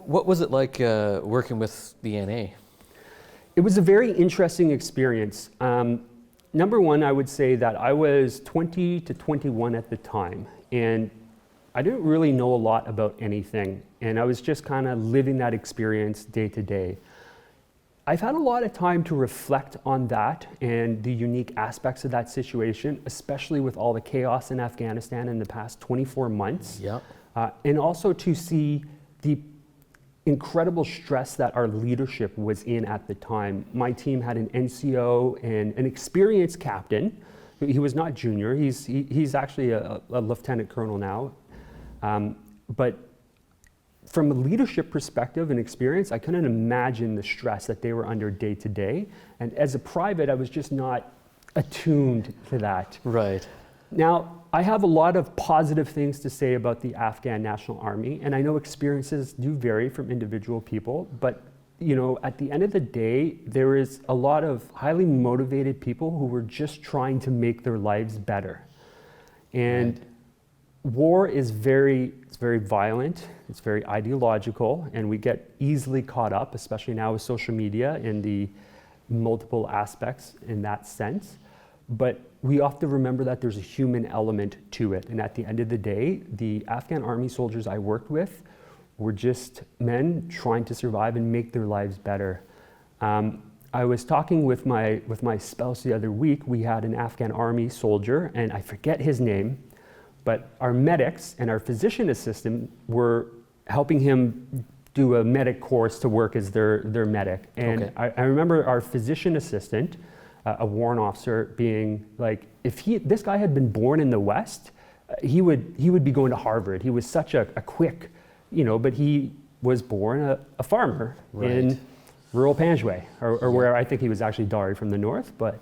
what was it like working with the NA? It was a very interesting experience. Number one, I would say that I was 20 to 21 at the time, and I didn't really know a lot about anything, and I was just kind of living that experience day to day. I've had a lot of time to reflect on that and the unique aspects of that situation, especially with all the chaos in Afghanistan in the past 24 months. Yeah. And also to see the incredible stress that our leadership was in at the time. My team had an NCO and an experienced captain. He was not junior, he's actually a lieutenant colonel now. But from a leadership perspective and experience, I couldn't imagine the stress that they were under day to day. And as a private, I was just not attuned to that. Right. Now, I have a lot of positive things to say about the Afghan National Army, and I know experiences do vary from individual people, but you know, at the end of the day, there is a lot of highly motivated people who were just trying to make their lives better. And war is it's very violent, it's very ideological, and we get easily caught up, especially now with social media and the multiple aspects in that sense. But we have to remember that there's a human element to it. And at the end of the day, the Afghan army soldiers I worked with were just men trying to survive and make their lives better. I was talking with my spouse the other week. We had an Afghan army soldier, and I forget his name, but our medics and our physician assistant were helping him do a medic course to work as their medic. And I remember our physician assistant, a warrant officer, being like, if this guy had been born in the West, he would be going to Harvard. He was such a quick, but he was born a farmer in rural Panjwai, or where I think he was actually Dari from the north, but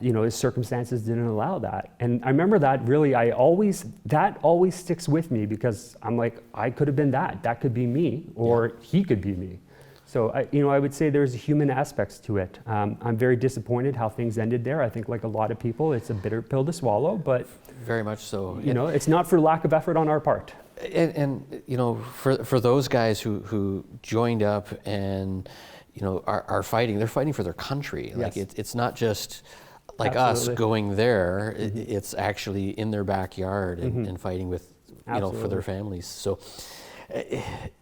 his circumstances didn't allow that. And I remember that really, that always sticks with me, because I'm like, I could have been that could be me, or he could be me. So I would say there's human aspects to it. I'm very disappointed how things ended there. I think, like a lot of people, it's a bitter pill to swallow, but very much so. It's not for lack of effort on our part. And for those guys who joined up and are fighting, they're fighting for their country. Like it's not just like us going there. It's actually in their backyard and fighting with for their families. So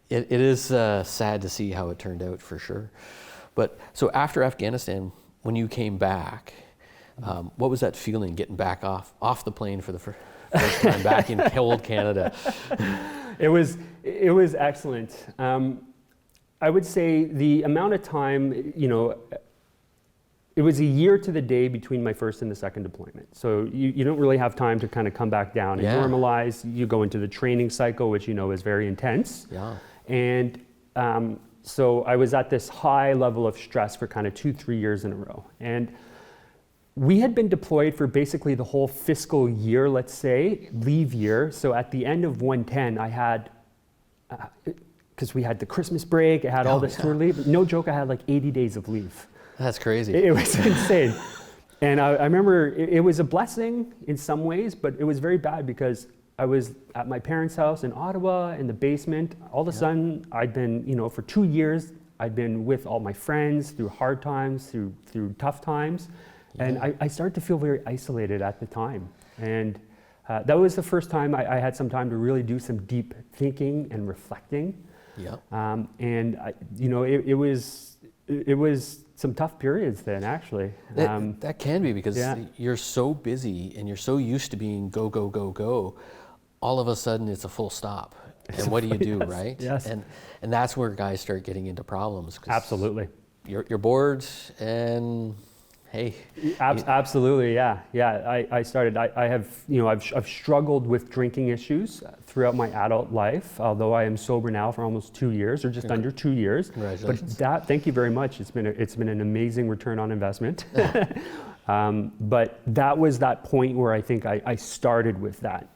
it is sad to see how it turned out, for sure. But so after Afghanistan, when you came back, what was that feeling, getting back off the plane for the first time back in cold Canada? It was excellent. I would say the amount of time, it was a year to the day between my first and the second deployment. So you don't really have time to kind of come back down and normalize. You go into the training cycle, which is very intense. Yeah. And so I was at this high level of stress for kind of 2-3 years in a row. And we had been deployed for basically the whole fiscal year, let's say, leave year. So at the end of 110, I had, because we had the Christmas break, I had all this tour leave. No joke, I had like 80 days of leave. That's crazy. It was insane. And I remember it was a blessing in some ways, but it was very bad, because I was at my parents' house in Ottawa in the basement. All of a sudden, I'd been, for 2 years, I'd been with all my friends through hard times, through tough times. And I started to feel very isolated at the time. And that was the first time I had some time to really do some deep thinking and reflecting. Yeah. And it was some tough periods then, actually. That can be, because you're so busy and you're so used to being go, go, go, go. All of a sudden, it's a full stop. And what do you do, right? Yes. And that's where guys start getting into problems. Absolutely. You're bored, and hey. Absolutely, yeah. I started. I have, I've struggled with drinking issues throughout my adult life. Although I am sober now for almost 2 years, or just under 2 years. Congratulations. But thank you very much. It's been an amazing return on investment. But that was that point where I think I started with that.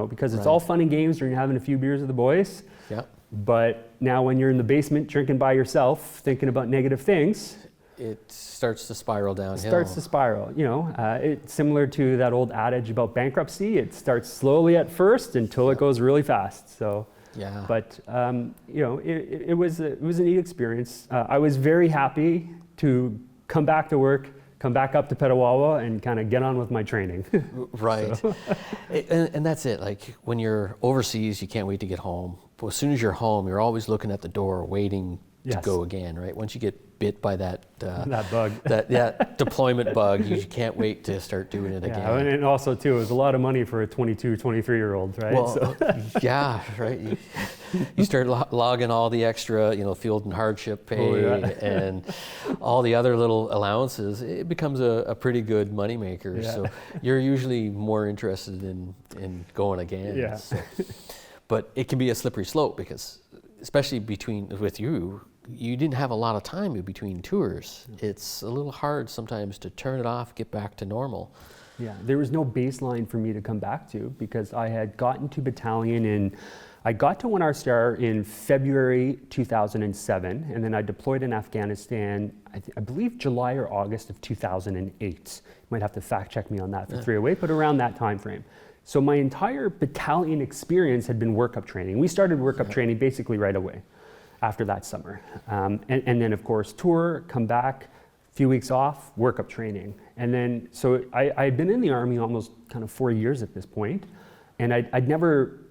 Because it's all fun and games when you're having a few beers with the boys. Yeah. But now when you're in the basement drinking by yourself, thinking about negative things, it starts to spiral downhill. It's similar to that old adage about bankruptcy. It starts slowly at first until it goes really fast. So Yeah. But you know, it was a neat experience. I was very happy to come back to work, come back up to Petawawa, and kind of get on with my training. Right. So. And that's it. Like when you're overseas, you can't wait to get home. But as soon as you're home, you're always looking at the door, waiting to go again, right? Once you get bit by that bug, that deployment bug, you can't wait to start doing it again. And also too, it was a lot of money for a 22, 23-year-old, right? Well, yeah, right. You start logging all the extra, field and hardship pay and all the other little allowances. It becomes a pretty good moneymaker. Yeah. So you're usually more interested in going again. Yeah. So. But it can be a slippery slope because, especially with you didn't have a lot of time in between tours. It's a little hard sometimes to turn it off, get back to normal. Yeah, there was no baseline for me to come back to because I had gotten to battalion I got to 1 star in February 2007, and then I deployed in Afghanistan, I believe July or August of 2008. You might have to fact check me on that for 308, but around that time frame. So my entire battalion experience had been workup training. We started workup training basically right away after that summer. And then of course tour, come back, few weeks off, workup training. And then, so I had been in the Army almost kind of 4 years at this point, and I'd never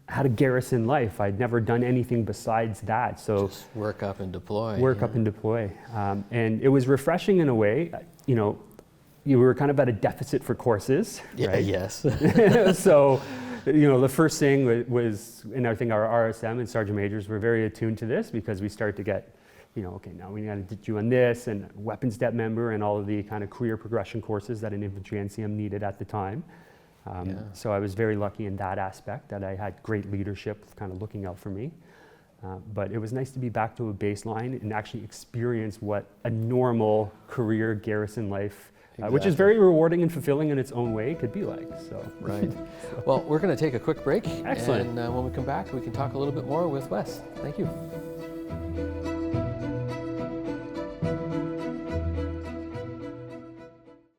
had a garrison life. I'd never done anything besides that. So just work up and deploy. Work up and deploy. And it was refreshing in a way. You were kind of at a deficit for courses, right? Yes. So, the first thing was, and I think our RSM and Sergeant Majors were very attuned to this because we started to get, okay, now we got to get you on this and weapons depth member and all of the kind of career progression courses that an infantry NCM needed at the time. So I was very lucky in that aspect that I had great leadership kind of looking out for me. But it was nice to be back to a baseline and actually experience what a normal career garrison life, which is very rewarding and fulfilling in its own way, could be like. So. Right. Well, we're going to take a quick break. Excellent. And when we come back, we can talk a little bit more with Wes. Thank you.